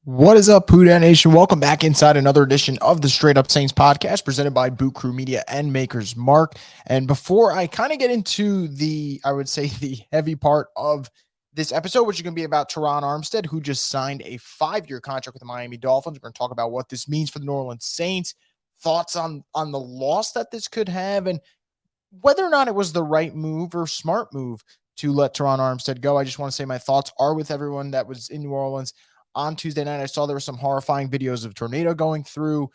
What is up, Pooh Nation? Welcome back inside another edition of the Straight Up Saints podcast presented by Boot Crew Media and Makers Mark. And before I kind of get into I would say the heavy part of this episode, which is going to be about Terron Armstead, who just signed a 5-year contract with the Miami Dolphins. We're going to talk about what this means for the New Orleans Saints, thoughts on the loss that this could have, and whether or not it was the right move or smart move to let Terron Armstead go. I just want to say my thoughts are with everyone that was in New Orleans on Tuesday night. I saw there were some horrifying videos of tornado going through.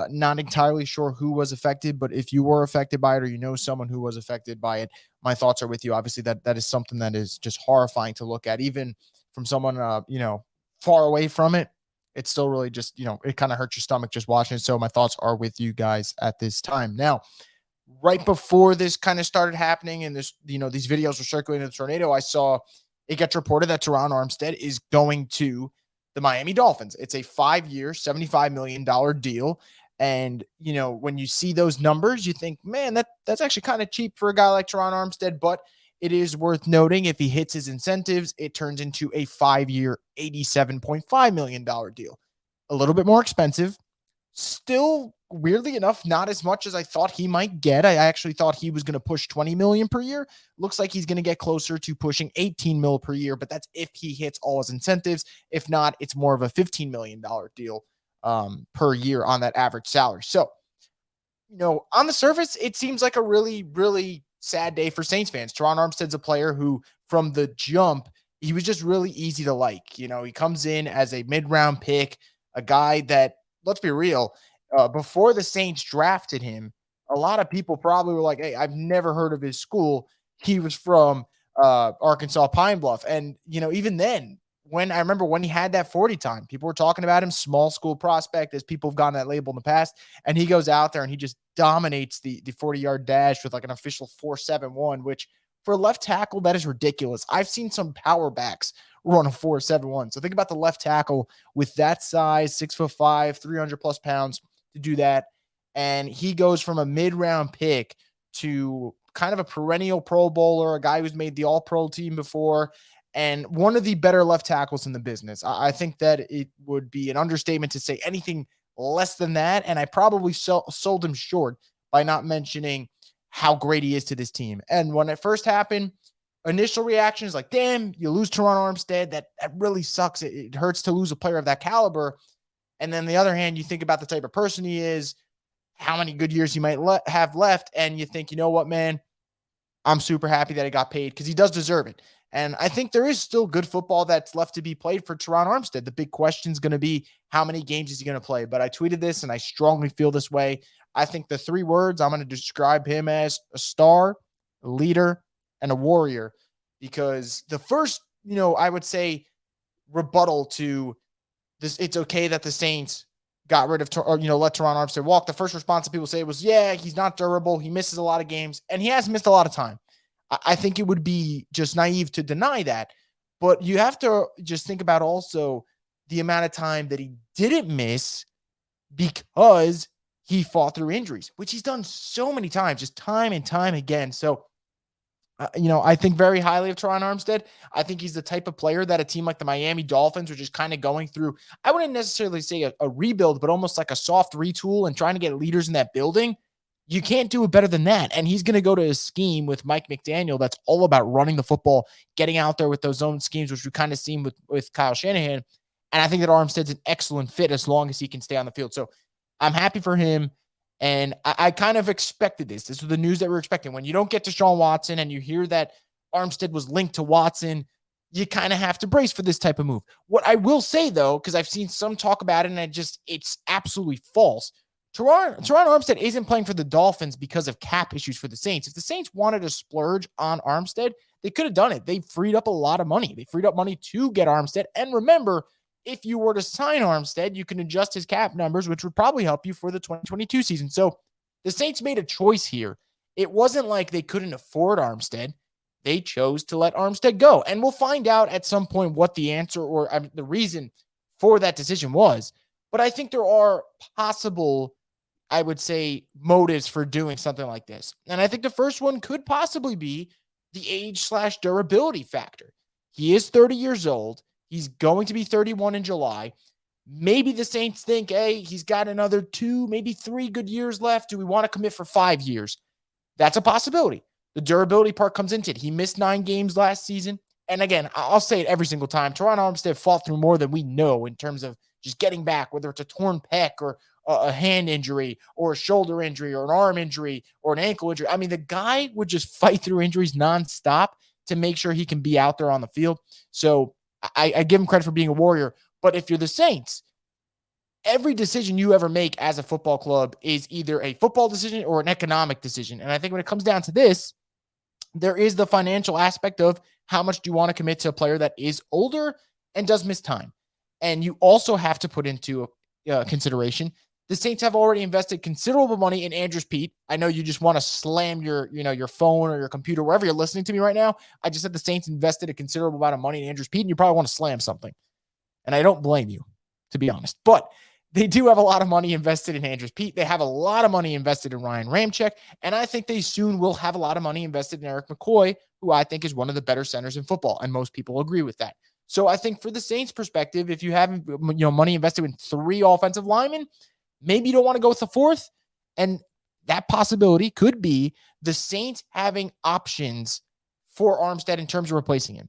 Not entirely sure who was affected, but if you were affected by it or you know someone who was affected by it, my thoughts are with you. Obviously, that is something that is just horrifying to look at, even from someone far away from it. It's still really just it kind of hurts your stomach just watching it. So my thoughts are with you guys at this time. Now, right before this kind of started happening and these videos were circulating in the tornado, I saw it gets reported that Terron Armstead is going to the Miami Dolphins. It's a 5-year, $75 million deal. And, when you see those numbers, you think, man, that's actually kind of cheap for a guy like Terron Armstead. But it is worth noting if he hits his incentives, it turns into a 5-year, $87.5 million deal. A little bit more expensive. Still, weirdly enough, not as much as I thought he might get. I actually thought he was going to push 20 million per year. Looks like he's going to get closer to pushing 18 mil per year, but that's if he hits all his incentives. If not, it's more of a $15 million deal per year on that average salary. So, on the surface, it seems like a really, really sad day for Saints fans. Terron Armstead's a player who, from the jump, he was just really easy to like. He comes in as a mid-round pick, a guy that, let's be real, before the Saints drafted him, a lot of people probably were like, hey, I've never heard of his school. He was from Arkansas Pine Bluff. And, even then, when I remember when he had that 40 time, people were talking about him, small school prospect, as people have gotten that label in the past. And he goes out there and he just dominates the 40-yard dash with like an official 4.71, which for a left tackle, that is ridiculous. I've seen some power backs run a 4.71. So think about the left tackle with that size, 6'5", 300 plus pounds to do that. And he goes from a mid-round pick to kind of a perennial Pro Bowler, a guy who's made the All-Pro team before, and one of the better left tackles in the business. I think that it would be an understatement to say anything less than that, and I probably sold him short by not mentioning how great he is to this team. And when it first happened, initial reaction is like, damn, you lose Terron Armstead. That really sucks. It hurts to lose a player of that caliber. And then on the other hand, you think about the type of person he is, how many good years he might have left, and you think, you know what, man, I'm super happy that he got paid because he does deserve it. And I think there is still good football that's left to be played for Terron Armstead. The big question is going to be how many games is he going to play? But I tweeted this and I strongly feel this way. I think the 3 words I'm going to describe him as: a star, a leader, and a warrior. Because the first, I would say rebuttal to this, it's okay that the Saints got rid of, or, let Terron Armstead walk. The first response that people say was, yeah, he's not durable. He misses a lot of games, and he has missed a lot of time. I think it would be just naive to deny that. But you have to just think about also the amount of time that he didn't miss because he fought through injuries, which he's done so many times, just time and time again. So, I think very highly of Terron Armstead. I think he's the type of player that a team like the Miami Dolphins, which is kind of going through, I wouldn't necessarily say a rebuild, but almost like a soft retool and trying to get leaders in that building. You can't do it better than that. And he's going to go to a scheme with Mike McDaniel that's all about running the football, getting out there with those zone schemes, which we've kind of seen with Kyle Shanahan. And I think that Armstead's an excellent fit as long as he can stay on the field. So I'm happy for him. And I kind of expected this. This was the news that we were expecting. When you don't get Deshaun Watson and you hear that Armstead was linked to Watson, you kind of have to brace for this type of move. What I will say, though, because I've seen some talk about it, and it's absolutely false. Terron Armstead isn't playing for the Dolphins because of cap issues for the Saints. If the Saints wanted to splurge on Armstead, they could have done it. They freed up a lot of money. They freed up money to get Armstead. And remember, if you were to sign Armstead, you can adjust his cap numbers, which would probably help you for the 2022 season. So the Saints made a choice here. It wasn't like they couldn't afford Armstead. They chose to let Armstead go. And we'll find out at some point what the answer or the reason for that decision was. But I think there are possible, I would say, motives for doing something like this. And I think the first one could possibly be the age/durability factor. He is 30 years old. He's going to be 31 in July. Maybe the Saints think, hey, he's got another 2, maybe 3 good years left. Do we want to commit for 5 years? That's a possibility. The durability part comes into it. He missed 9 games last season. And again, I'll say it every single time. Terron Armstead fought through more than we know in terms of just getting back, whether it's a torn pec or a hand injury or a shoulder injury or an arm injury or an ankle injury. I mean, the guy would just fight through injuries nonstop to make sure he can be out there on the field. So I give him credit for being a warrior. But if you're the Saints, every decision you ever make as a football club is either a football decision or an economic decision. And I think when it comes down to this, there is the financial aspect of how much do you want to commit to a player that is older and does miss time. And you also have to put into consideration the Saints have already invested considerable money in Andrews Pete. I know you just want to slam your phone or your computer wherever you're listening to me right now. I just said the Saints invested a considerable amount of money in Andrews Pete, and you probably want to slam something. And I don't blame you, to be honest. But they do have a lot of money invested in Andrews Pete. They have a lot of money invested in Ryan Ramczyk. And I think they soon will have a lot of money invested in Eric McCoy, who I think is one of the better centers in football. And most people agree with that. So I think for the Saints perspective, if you have money invested in 3 offensive linemen, maybe you don't want to go with the 4th. And that possibility could be the Saints having options for Armstead in terms of replacing him.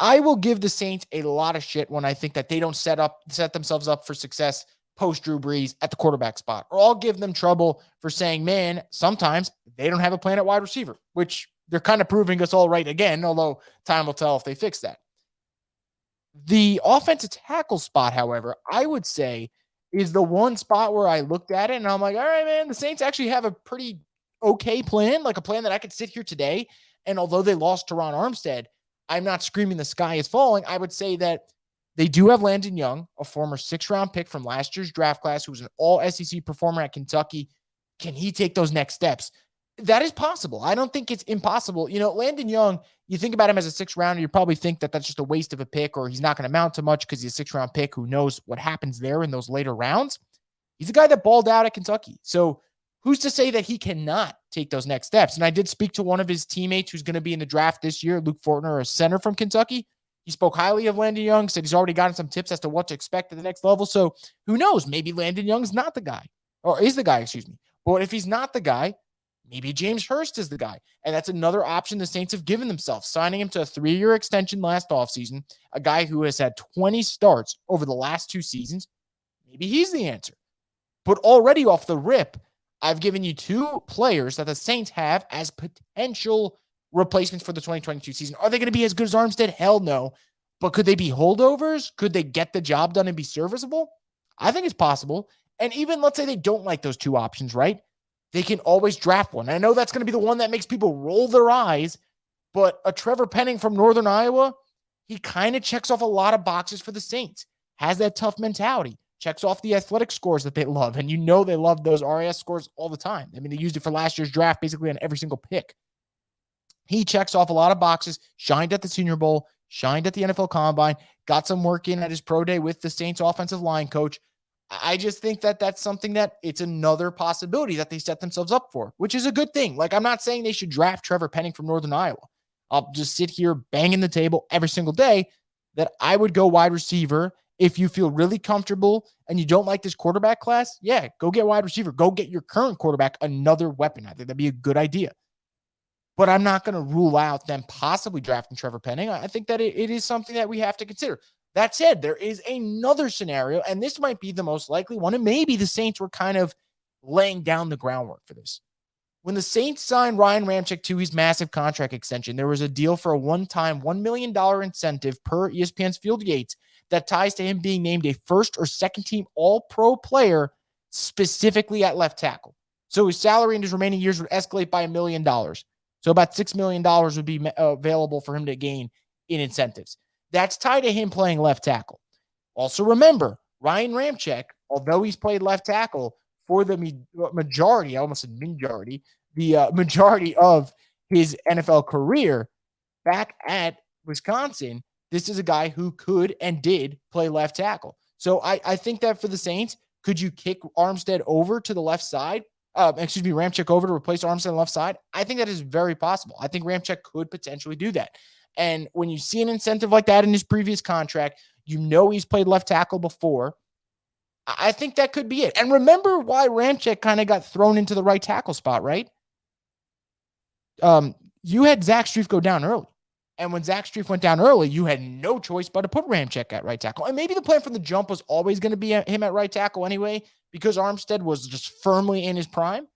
I will give the Saints a lot of shit when I think that they don't set themselves up for success post Drew Brees at the quarterback spot. Or I'll give them trouble for saying, man, sometimes they don't have a plan at wide receiver, which they're kind of proving us all right again, although time will tell if they fix that. The offensive tackle spot, however, I would say is the one spot where I looked at it and I'm like, all right, man, the Saints actually have a pretty okay plan, like a plan that I could sit here today. And although they lost Terron Armstead, I'm not screaming the sky is falling. I would say that they do have Landon Young, a former 6th-round pick from last year's draft class, who was an all-SEC performer at Kentucky. Can he take those next steps? That is possible. I don't think it's impossible. Landon Young, you think about him as a 6th-rounder, you probably think that that's just a waste of a pick or he's not going to amount to much because he's a 6th-round pick. Who knows what happens there in those later rounds? He's a guy that balled out at Kentucky. So who's to say that he cannot take those next steps? And I did speak to one of his teammates who's going to be in the draft this year, Luke Fortner, a center from Kentucky. He spoke highly of Landon Young, said he's already gotten some tips as to what to expect at the next level. So who knows? Maybe Landon Young's not the guy, or is the guy, excuse me. But if he's not the guy, maybe James Hurst is the guy. And that's another option the Saints have given themselves, signing him to a 3-year extension last offseason, a guy who has had 20 starts over the last 2 seasons. Maybe he's the answer. But already off the rip, I've given you 2 players that the Saints have as potential replacements for the 2022 season. Are they going to be as good as Armstead? Hell no. But could they be holdovers? Could they get the job done and be serviceable? I think it's possible. And even let's say they don't like those 2 options, right? They can always draft one. I know that's going to be the one that makes people roll their eyes, but a Trevor Penning from Northern Iowa, he kind of checks off a lot of boxes for the Saints, has that tough mentality, checks off the athletic scores that they love. And they love those RAS scores all the time. I mean, they used it for last year's draft basically on every single pick. He checks off a lot of boxes, shined at the Senior Bowl, shined at the NFL Combine, got some work in at his pro day with the Saints offensive line coach. I just think that that's something that it's another possibility that they set themselves up for, which is a good thing. Like, I'm not saying they should draft Trevor Penning from Northern Iowa. I'll just sit here banging the table every single day that I would go wide receiver. If you feel really comfortable and you don't like this quarterback class, yeah, go get wide receiver. Go get your current quarterback another weapon. I think that'd be a good idea. But I'm not going to rule out them possibly drafting Trevor Penning. I think that it is something that we have to consider. That said, there is another scenario, and this might be the most likely one, and maybe the Saints were kind of laying down the groundwork for this. When the Saints signed Ryan Ramczyk to his massive contract extension, there was a deal for a one-time $1 million incentive per ESPN's Field Yates that ties to him being named a first or second team all-pro player specifically at left tackle. So his salary in his remaining years would escalate by $1 million. So about $6 million would be available for him to gain in incentives. That's tied to him playing left tackle. Also remember, Ryan Ramczyk, although he's played left tackle for the majority, I almost said majority, the majority of his NFL career back at Wisconsin, this is a guy who could and did play left tackle. So I think that for the Saints, could you kick Armstead over to the left side? Ramczyk over to replace Armstead on the left side? I think that is very possible. I think Ramczyk could potentially do that. And when you see an incentive like that in his previous contract, he's played left tackle before. I think that could be it. And remember why Ramczyk kind of got thrown into the right tackle spot, right? You had Zach Strief go down early. And when Zach Strief went down early, you had no choice but to put Ramczyk at right tackle. And maybe the plan from the jump was always going to be him at right tackle anyway, because Armstead was just firmly in his prime.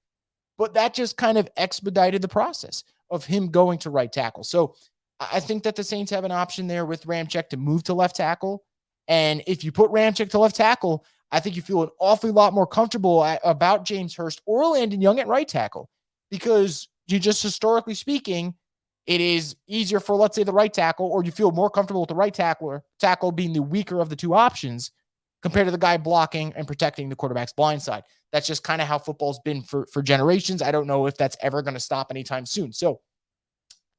But that just kind of expedited the process of him going to right tackle. So I think that the Saints have an option there with Ramczyk to move to left tackle. And if you put Ramczyk to left tackle, I think you feel an awfully lot more comfortable about James Hurst or Landon Young at right tackle, because you just historically speaking, it is easier for, let's say, the right tackle, or you feel more comfortable with the right tackle being the weaker of the two options compared to the guy blocking and protecting the quarterback's blind side. That's just kind of how football's been for generations. I don't know if that's ever going to stop anytime soon. So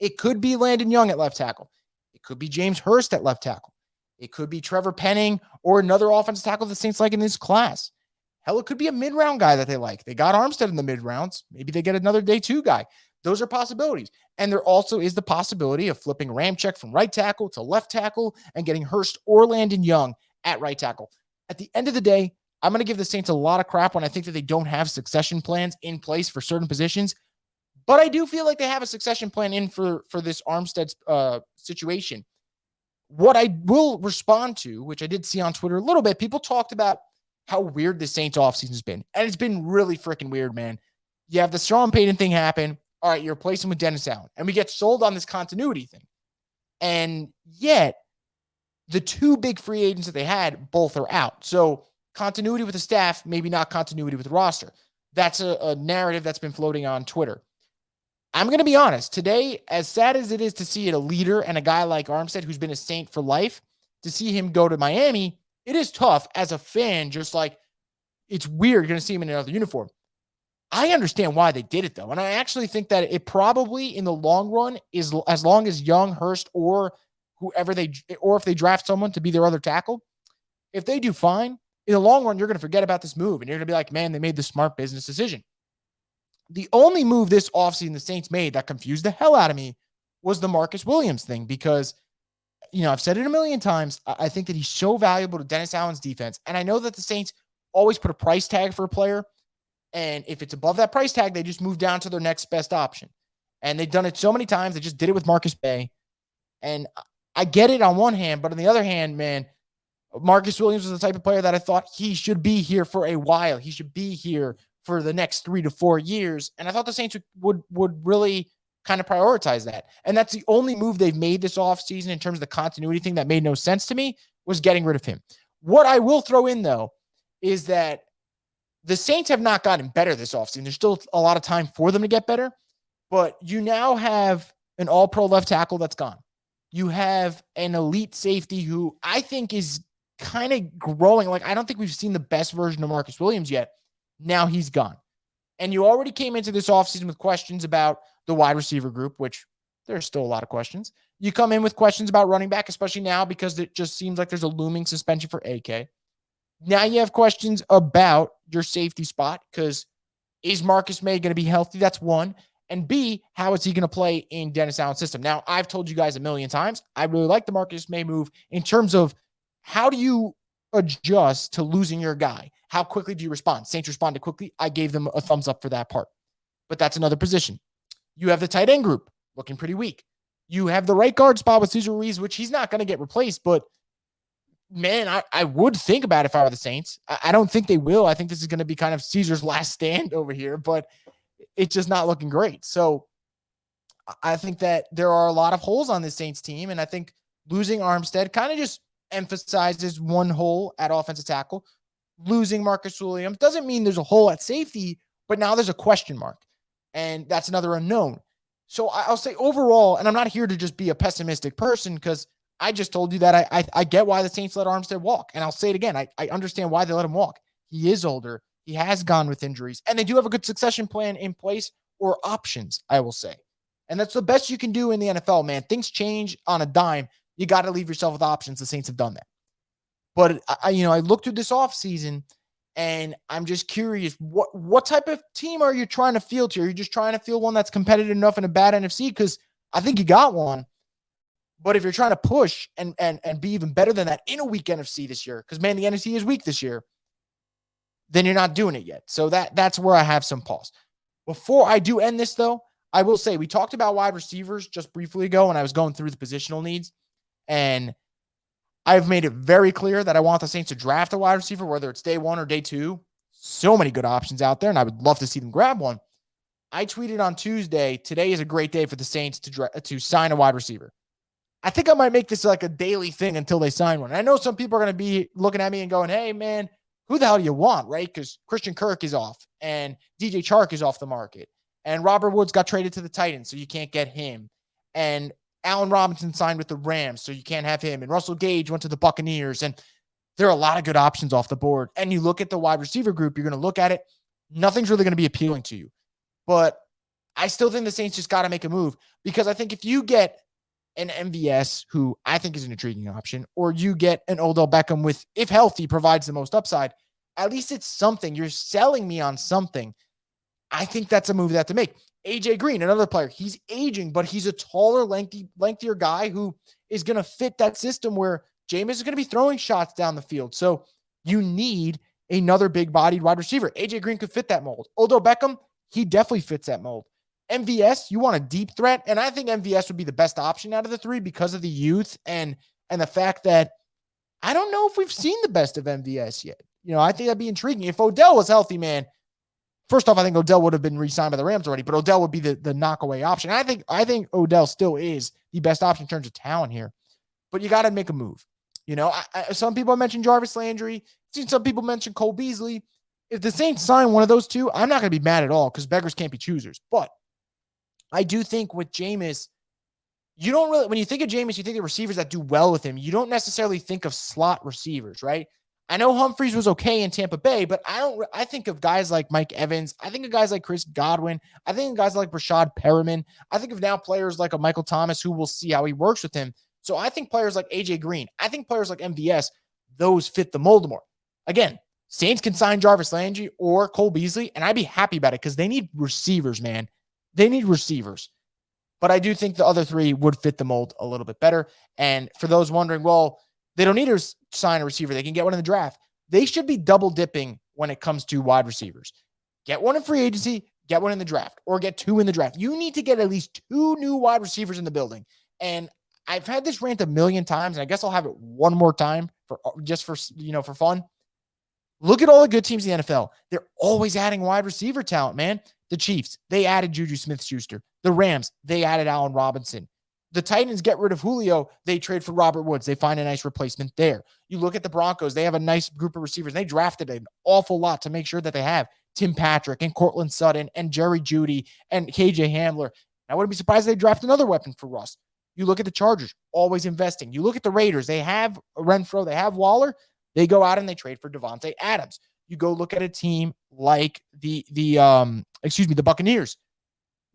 it could be Landon Young at left tackle. It could be James Hurst at left tackle. It could be Trevor Penning or another offensive tackle the Saints like in this class. Hell, it could be a mid-round guy that they like. They got Armstead in the mid-rounds. Maybe they get another day two guy. Those are possibilities. And there also is the possibility of flipping Ramczyk from right tackle to left tackle and getting Hurst or Landon Young at right tackle. At the end of the day, I'm going to give the Saints a lot of crap when I think that they don't have succession plans in place for certain positions. But I do feel like they have a succession plan in for this Armstead situation. What I will respond to, which I did see on Twitter a little bit, people talked about how weird the Saints offseason has been. And it's been really freaking weird, man. You have the Sean Payton thing happen. All right, you're replacing with Dennis Allen. And we get sold on this continuity thing. And yet, the two big free agents that they had, both are out. So continuity with the staff, maybe not continuity with the roster. That's a narrative that's been floating on Twitter. I'm going to be honest. Today, as sad as it is to see it, a leader and a guy like Armstead, who's been a Saint for life, to see him go to Miami, it is tough as a fan. Just like, it's weird. You're going to see him in another uniform. I understand why they did it, though. And I actually think that it probably, in the long run, is as long as Young, Hurst, or whoever if they draft someone to be their other tackle, if they do fine, in the long run, you're going to forget about this move. And you're going to be like, man, they made the smart business decision. The only move this offseason the Saints made that confused the hell out of me was the Marcus Williams thing, because, I've said it a million times. I think that he's so valuable to Dennis Allen's defense. And I know that the Saints always put a price tag for a player. And if it's above that price tag, they just move down to their next best option. And they've done it so many times. They just did it with Marcus Bay. And I get it on one hand, but on the other hand, man, Marcus Williams was the type of player that I thought he should be here for a while. He should be here for the next 3 to 4 years. And I thought the Saints would really kind of prioritize that. And that's the only move they've made this offseason in terms of the continuity thing that made no sense to me, was getting rid of him. What I will throw in, though, is that the Saints have not gotten better this offseason. There's still a lot of time for them to get better, but you now have an all-pro left tackle that's gone. You have an elite safety who I think is kind of growing. Like, I don't think we've seen the best version of Marcus Williams yet. Now he's gone. And you already came into this offseason with questions about the wide receiver group, which there's still a lot of questions. You come in with questions about running back, especially now because it just seems like there's a looming suspension for AK. Now you have questions about your safety spot, because is Marcus May going to be healthy? That's one. And B, how is he going to play in Dennis Allen's system? Now, I've told you guys a million times, I really like the Marcus May move in terms of how do you adjust to losing your guy? How quickly do you respond? Saints responded quickly. I gave them a thumbs up for that part. But that's another position. You have the tight end group looking pretty weak. You have the right guard spot with Cesar Ruiz, which he's not going to get replaced, but man, I would think about it if I were the Saints. I don't think they will. I think this is going to be kind of Caesar's last stand over here, but it's just not looking great. So I think that there are a lot of holes on this Saints team, and I think losing Armstead kind of just emphasizes one hole at offensive tackle. Losing Marcus Williams doesn't mean there's a hole at safety, but now there's a question mark, and that's another unknown. So I'll say overall, and I'm not here to just be a pessimistic person, because I just told you that I get why the Saints let Armstead walk. And I'll say it again. I understand why they let him walk. He is older. He has gone with injuries. And they do have a good succession plan in place, or options, I will say. And that's the best you can do in the NFL, man. Things change on a dime. You got to leave yourself with options. The Saints have done that. But, I looked through this offseason, and I'm just curious, what type of team are you trying to field here? Are you just trying to field one that's competitive enough in a bad NFC? Because I think you got one. But if you're trying to push and be even better than that in a weak NFC this year, because man, the NFC is weak this year, then you're not doing it yet. So that's where I have some pause. Before I do end this, though, I will say we talked about wide receivers just briefly ago when I was going through the positional needs. And I've made it very clear that I want the Saints to draft a wide receiver, whether it's day one or day two. So many good options out there, and I would love to see them grab one. I tweeted on Tuesday, today is a great day for the Saints to sign a wide receiver. I think I might make this like a daily thing until they sign one. And I know some people are going to be looking at me and going, hey, man, who the hell do you want, right? Because Christian Kirk is off and DJ Chark is off the market. And Robert Woods got traded to the Titans, so you can't get him. And Allen Robinson signed with the Rams, so you can't have him. And Russell Gage went to the Buccaneers. And there are a lot of good options off the board. And you look at the wide receiver group, you're going to look at it. Nothing's really going to be appealing to you. But I still think the Saints just got to make a move, because I think if you get an MVS, who I think is an intriguing option, or you get an Odell Beckham with, if healthy, provides the most upside, at least it's something. You're selling me on something. I think that's a move they have to make. AJ Green, another player, he's aging, but he's a taller, lengthier guy who is going to fit that system where Jameis is going to be throwing shots down the field. So you need another big-bodied wide receiver. AJ Green could fit that mold. Odell Beckham, he definitely fits that mold. MVS, you want a deep threat, and I think MVS would be the best option out of the three because of the youth and the fact that I don't know if we've seen the best of MVS yet. I think that'd be intriguing. If Odell was healthy, man, first off, I think Odell would have been re-signed by the Rams already, but Odell would be the knockaway option. I think Odell still is the best option in terms of talent here, but you got to make a move. Some people mentioned Jarvis Landry. I've seen some people mention Cole Beasley. If the Saints sign one of those two, I'm not going to be mad at all because beggars can't be choosers. But I do think with Jameis, you don't really, when you think of Jameis, you think of receivers that do well with him. You don't necessarily think of slot receivers, right? I know Humphreys was okay in Tampa Bay, but I think of guys like Mike Evans. I think of guys like Chris Godwin. I think of guys like Rashad Perriman. I think of now players like a Michael Thomas, who we'll see how he works with him. So I think players like AJ Green, I think players like MVS, those fit the mold more. Again, Saints can sign Jarvis Landry or Cole Beasley, and I'd be happy about it because they need receivers, man. They need receivers. But I do think the other three would fit the mold a little bit better. And for those wondering, well, they don't need to sign a receiver. They can get one in the draft. They should be double dipping when it comes to wide receivers. Get one in free agency, get one in the draft, or get two in the draft. You need to get at least two new wide receivers in the building. And I've had this rant a million times, and I guess I'll have it one more time for fun. Look at all the good teams in the NFL. They're always adding wide receiver talent, man. The Chiefs, they added Juju Smith-Schuster. The Rams, they added Allen Robinson. The Titans get rid of Julio. They trade for Robert Woods. They find a nice replacement there. You look at the Broncos. They have a nice group of receivers. They drafted an awful lot to make sure that they have Tim Patrick and Cortland Sutton and Jerry Jeudy and KJ Hamler. I wouldn't be surprised if they draft another weapon for Russ. You look at the Chargers, always investing. You look at the Raiders. They have Renfro. They have Waller. They go out and they trade for Devontae Adams. You go look at a team like the Buccaneers.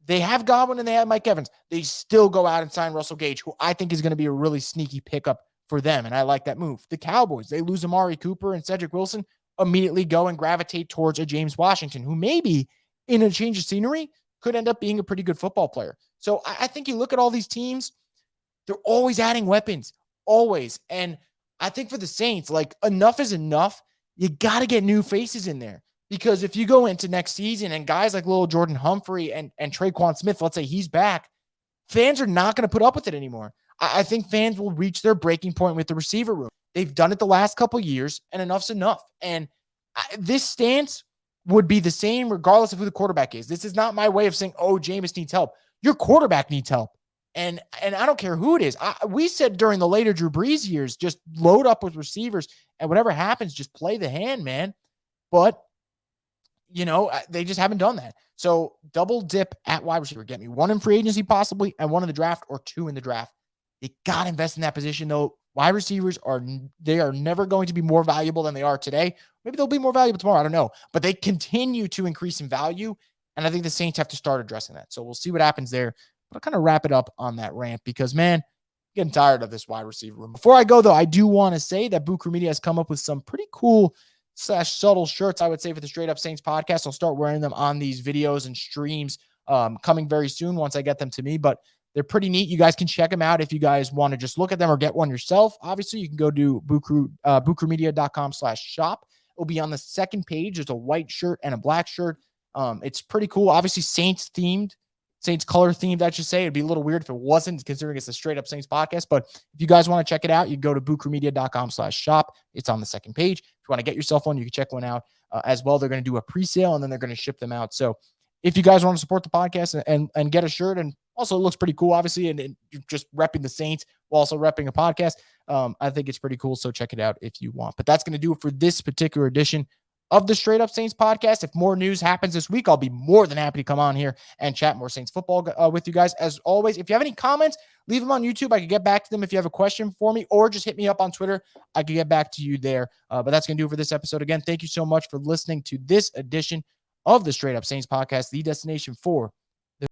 They have Godwin and they have Mike Evans. They still go out and sign Russell Gage, who I think is going to be a really sneaky pickup for them, and I like that move. The Cowboys, they lose Amari Cooper and Cedric Wilson, immediately go and gravitate towards a James Washington, who maybe in a change of scenery could end up being a pretty good football player. So I think you look at all these teams, they're always adding weapons, always. And I think for the Saints, like, enough is enough. You got to get new faces in there. Because if you go into next season and guys like little Jordan Humphrey and Traquan Smith, let's say he's back, fans are not going to put up with it anymore. I think fans will reach their breaking point with the receiver room. They've done it the last couple years, and enough's enough. And this stance would be the same regardless of who the quarterback is. This is not my way of saying, oh, Jameis needs help. Your quarterback needs help. And I don't care who it is. We said during the later Drew Brees years, just load up with receivers, and whatever happens, just play the hand, man. But they just haven't done that. So double dip at wide receiver. Get me one in free agency possibly and one in the draft or two in the draft. They got to invest in that position, though. Wide receivers are never going to be more valuable than they are today. Maybe they'll be more valuable tomorrow. I don't know. But they continue to increase in value, and I think the Saints have to start addressing that. So we'll see what happens there. But I'll kind of wrap it up on that rant because, man, I'm getting tired of this wide receiver room. Before I go, though, I do want to say that Boo Crew Media has come up with some pretty cool / subtle shirts, I would say, for the Straight Up Saints podcast. I'll start wearing them on these videos and streams coming very soon once I get them to me. But They're pretty neat. You guys can check them out if you guys want to just look at them or get one yourself. Obviously, you can go to boocrewmedia.com/shop. It'll be on the second page. There's a white shirt and a black shirt. It's pretty cool. Obviously, Saints themed. Saints color themed, I should say. It'd be a little weird if it wasn't, considering it's a straight up Saints podcast. But if you guys want to check it out, you can go to boocrewmedia.com/shop. It's on the second page. If you want to get yourself one, you can check one out as well. They're going to do a pre-sale and then they're going to ship them out. So if you guys want to support the podcast and get a shirt, and also it looks pretty cool, obviously, and you're just repping the Saints while also repping a podcast, I think it's pretty cool. So check it out if you want. But that's going to do it for this particular edition of the Straight Up Saints podcast. If more news happens this week, I'll be more than happy to come on here and chat more Saints football with you guys. As always, if you have any comments, leave them on YouTube. I can get back to them if you have a question for me, or just hit me up on Twitter. I can get back to you there. But that's going to do it for this episode. Again, thank you so much for listening to this edition of the Straight Up Saints podcast, the destination for